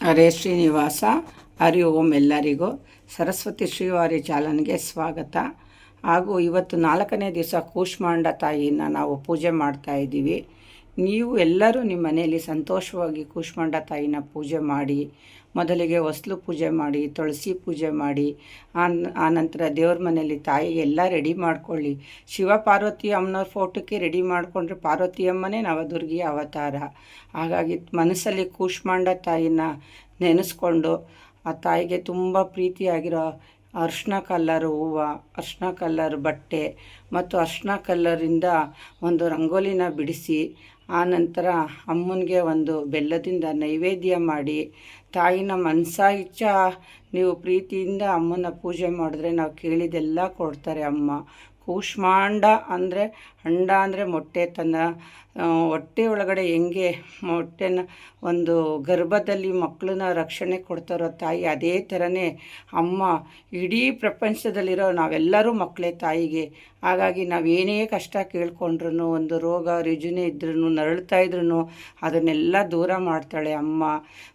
ಹರೇ ಶ್ರೀನಿವಾಸ. ಹರಿ ಓಂ. ಎಲ್ಲರಿಗೂ ಸರಸ್ವತಿ ಶ್ರೀವಾರಿ ಚಾಲನ್ಗೆ ಸ್ವಾಗತ. ಹಾಗೂ ಇವತ್ತು 4ನೇ ದಿವಸ ಕೂಷ್ಮಾಂಡ ತಾಯಿನ ನಾವು ಪೂಜೆ ಮಾಡ್ತಾ ಇದ್ದೀವಿ. ನೀವು ಎಲ್ಲರೂ ನಿಮ್ಮ ಮನೆಯಲ್ಲಿ ಸಂತೋಷವಾಗಿ ಕೂಷ್ಮಾಂಡ ತಾಯಿನ ಪೂಜೆ ಮಾಡಿ. ಮೊದಲಿಗೆ ಹೊಸ್ಲು ಪೂಜೆ ಮಾಡಿ, ತುಳಸಿ ಪೂಜೆ ಮಾಡಿ, ಆನಂತರ ದೇವ್ರ ಮನೆಯಲ್ಲಿ ತಾಯಿಗೆ ಎಲ್ಲ ರೆಡಿ ಮಾಡ್ಕೊಳ್ಳಿ. ಶಿವ ಪಾರ್ವತಿ ಅಮ್ಮನವ್ರ ಫೋಟೋಕ್ಕೆ ರೆಡಿ ಮಾಡಿಕೊಂಡ್ರೆ ಪಾರ್ವತಿ ಅಮ್ಮನೇ ನವದುರ್ಗಿ ಅವತಾರ. ಹಾಗಾಗಿ ಮನಸ್ಸಲ್ಲಿ ಕೂಷ್ಮಾಂಡ ತಾಯಿನ ನೆನೆಸ್ಕೊಂಡು ಆ ತಾಯಿಗೆ ತುಂಬ ಪ್ರೀತಿಯಾಗಿರೋ ಅರ್ಶಿನ ಕಲ್ಲರ್ ಹೂವು, ಅರ್ಶಿನ ಕಲ್ಲರ್ ಬಟ್ಟೆ ಮತ್ತು ಅರ್ಶಿನ ಕಲ್ಲರಿಂದ ಒಂದು ರಂಗೋಲಿನ ಬಿಡಿಸಿ, ಆನಂತರ ಅಮ್ಮನಿಗೆ ಒಂದು ಬೆಲ್ಲದಿಂದ ನೈವೇದ್ಯ ಮಾಡಿ, ತಾಯಿನ ಮನಸ ಇಚ್ಛ ನೀವು ಪ್ರೀತಿಯಿಂದ ಅಮ್ಮನ ಪೂಜೆ ಮಾಡಿದ್ರೆ ನಾವು ಕೇಳಿದೆಲ್ಲ ಕೊಡ್ತಾರೆ ಅಮ್ಮ. ಕೂಷ್ಮಾಂಡ ಅಂದರೆ ಅಂಡ ಅಂದರೆ ಮೊಟ್ಟೆ, ತನ್ನ ಹೊಟ್ಟೆ ಒಳಗಡೆ ಹೆಂಗೆ ಮೊಟ್ಟೆನ ಒಂದು ಗರ್ಭದಲ್ಲಿ ಮಕ್ಕಳನ್ನ ರಕ್ಷಣೆ ಕೊಡ್ತಾರೋ ತಾಯಿ, ಅದೇ ಥರನೇ ಅಮ್ಮ ಇಡೀ ಪ್ರಪಂಚದಲ್ಲಿರೋ ನಾವೆಲ್ಲರೂ ಮಕ್ಕಳೇ ತಾಯಿಗೆ. ಹಾಗಾಗಿ ನಾವೇನೇ ಕಷ್ಟ ಕೇಳ್ಕೊಂಡ್ರು, ಒಂದು ರೋಗ ರುಜಿನ ಇದ್ರೂ, ನರಳ್ತಾ ಇದ್ರೂ ಅದನ್ನೆಲ್ಲ ದೂರ ಮಾಡ್ತಾಳೆ ಅಮ್ಮ.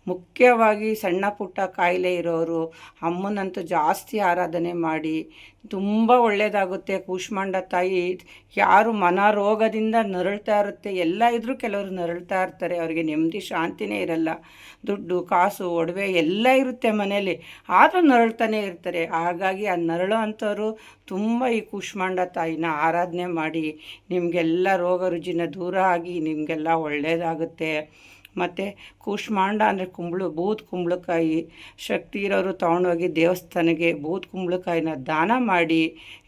ಮುಖ್ಯವಾಗಿ ಸಣ್ಣ ಪುಟ್ಟ ಕಾಯಿಲೆ ಇರೋರು ಅಮ್ಮನಂತೂ ಜಾಸ್ತಿ ಆರಾಧನೆ ಮಾಡಿ, ತುಂಬ ಒಳ್ಳೆಯದಾಗುತ್ತೆ. ಕೂಷ್ಮಾಂಡ ತಾಯಿ ಯಾರು ಮನೋರೋಗದಿಂದ ನರಳ್ತಾ ಇರುತ್ತೆ, ಎಲ್ಲ ಇದ್ದರೂ ಕೆಲವರು ನರಳ್ತಾ ಇರ್ತಾರೆ, ಅವರಿಗೆ ನೆಮ್ಮದಿ ಶಾಂತಿನೇ ಇರಲ್ಲ. ದುಡ್ಡು ಕಾಸು ಒಡವೆ ಎಲ್ಲ ಇರುತ್ತೆ ಮನೇಲಿ, ಆದರೂ ನರಳ್ತಾನೆ ಇರ್ತಾರೆ. ಹಾಗಾಗಿ ಆ ನರಳೋ ಅಂಥವ್ರು ತುಂಬ ಈ ಕೂಷ್ಮಾಂಡ ತಾಯಿನ ಆರಾಧನೆ ಮಾಡಿ, ನಿಮಗೆಲ್ಲ ರೋಗ ರುಜಿನ ದೂರ ಆಗಿ ನಿಮಗೆಲ್ಲ ಒಳ್ಳೆಯದಾಗುತ್ತೆ. ಮತ್ತು ಕೂಷ್ಮಾಂಡ ಅಂದರೆ ಬೂದ್ ಕುಂಬಳಕಾಯಿ ಶಕ್ತಿ ಇರೋರು ತೊಗೊಂಡೋಗಿ ದೇವಸ್ಥಾನಕ್ಕೆ ಬೂದ್ ಕುಂಬಳಕಾಯಿನ ದಾನ ಮಾಡಿ.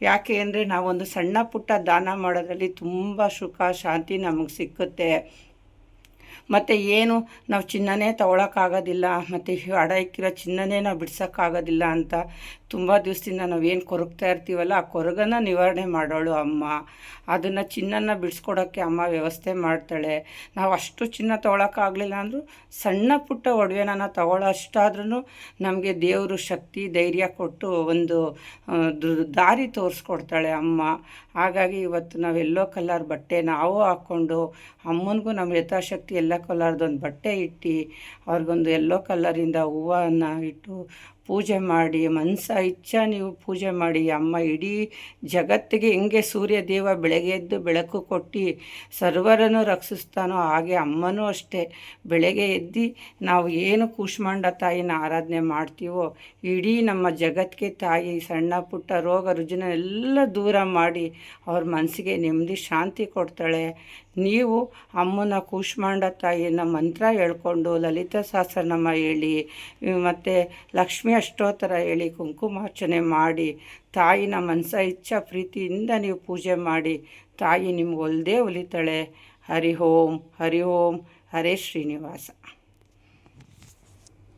ಯಾಕೆ ಅಂದರೆ ನಾವೊಂದು ಸಣ್ಣ ಪುಟ್ಟ ದಾನ ಮಾಡೋದ್ರಲ್ಲಿ ತುಂಬ ಸುಖ ಶಾಂತಿ ನಮಗೆ ಸಿಕ್ಕುತ್ತೆ. ಮತ್ತು ಏನು ನಾವು ಚಿನ್ನನೇ ತೊಗೊಳಕ್ಕಾಗೋದಿಲ್ಲ, ಮತ್ತು ಅಡ ಇಕ್ಕಿರೋ ಚಿನ್ನನೇ ನಾವು ಬಿಡ್ಸೋಕ್ಕಾಗೋದಿಲ್ಲ ಅಂತ ತುಂಬ ದಿವಸದಿಂದ ನಾವೇನು ಕೊರಗ್ತಾ ಇರ್ತೀವಲ್ಲ, ಆ ಕೊರಗನ್ನು ನಿವಾರಣೆ ಮಾಡೋಳು ಅಮ್ಮ. ಅದನ್ನು ಚಿನ್ನನ ಬಿಡಿಸ್ಕೊಡೋಕ್ಕೆ ಅಮ್ಮ ವ್ಯವಸ್ಥೆ ಮಾಡ್ತಾಳೆ. ನಾವು ಅಷ್ಟು ಚಿನ್ನ ತೊಗೊಳಕ್ಕಾಗಲಿಲ್ಲ ಅಂದರೂ ಸಣ್ಣ ಪುಟ್ಟ ಒಡವೆನ ತೊಗೊಳ್ಳೋ ಅಷ್ಟಾದ್ರೂ ನಮಗೆ ದೇವರು ಶಕ್ತಿ ಧೈರ್ಯ ಕೊಟ್ಟು ಒಂದು ದಾರಿ ತೋರಿಸ್ಕೊಡ್ತಾಳೆ ಅಮ್ಮ. ಹಾಗಾಗಿ ಇವತ್ತು ನಾವು ಎಲ್ಲೋ ಕಲರ್ ಬಟ್ಟೆ ನಾವು ಹಾಕ್ಕೊಂಡು ಅಮ್ಮನಿಗೂ ನಮ್ಮ ಯಥಾಶಕ್ತಿ ಎಲ್ಲ ಕಲರ್ದೊಂದು ಬಟ್ಟೆ ಇಟ್ಟು ಅವ್ರಿಗೊಂದು ಎಲ್ಲೋ ಕಲರಿಂದ ಹೂವನ್ನು ಇಟ್ಟು ಪೂಜೆ ಮಾಡಿ, ಮನಸ ಇಚ್ಛ ನೀವು ಪೂಜೆ ಮಾಡಿ. ಅಮ್ಮ ಇಡೀ ಜಗತ್ತಿಗೆ ಹೆಂಗೆ ಸೂರ್ಯ ದೇವ ಬೆಳಗ್ಗೆ ಎದ್ದು ಬೆಳಕು ಕೊಟ್ಟು ಸರ್ವರನ್ನು ರಕ್ಷಿಸ್ತಾನೋ, ಹಾಗೆ ಅಮ್ಮನೂ ಅಷ್ಟೇ. ಬೆಳಗ್ಗೆ ಎದ್ದು ನಾವು ಏನು ಕೂಷ್ಮಾಂಡ ತಾಯಿನ ಆರಾಧನೆ ಮಾಡ್ತೀವೋ, ಇಡೀ ನಮ್ಮ ಜಗತ್ತಿಗೆ ತಾಯಿ ಸಣ್ಣ ಪುಟ್ಟ ರೋಗ ರುಜಿನ ಎಲ್ಲ ದೂರ ಮಾಡಿ ಅವ್ರ ಮನಸ್ಸಿಗೆ ನೆಮ್ಮದಿ ಶಾಂತಿ ಕೊಡ್ತಾಳೆ. ನೀವು ಅಮ್ಮನ ಕೂಷ್ಮಾಂಡ ತಾಯಿನ ಮಂತ್ರ ಹೇಳ್ಕೊಂಡು ಲಲಿತಾ ಸಹಸ್ರನಾಮ ಹೇಳಿ, ಮತ್ತು ಲಕ್ಷ್ಮೀ ಅಷ್ಟೋತ್ತರ ಹೇಳಿ ಕುಂಕುಮಾರ್ಚನೆ ಮಾಡಿ, ತಾಯಿನ ಮನಸ ಇಚ್ಛಾ ಪ್ರೀತಿಯಿಂದ ನೀವು ಪೂಜೆ ಮಾಡಿ, ತಾಯಿ ನಿಮ್ಗೆ ಒಲಿತಾಳೆ. ಹರಿ ಓಂ. ಹರಿ ಓಂ. ಹರೇ ಶ್ರೀನಿವಾಸ.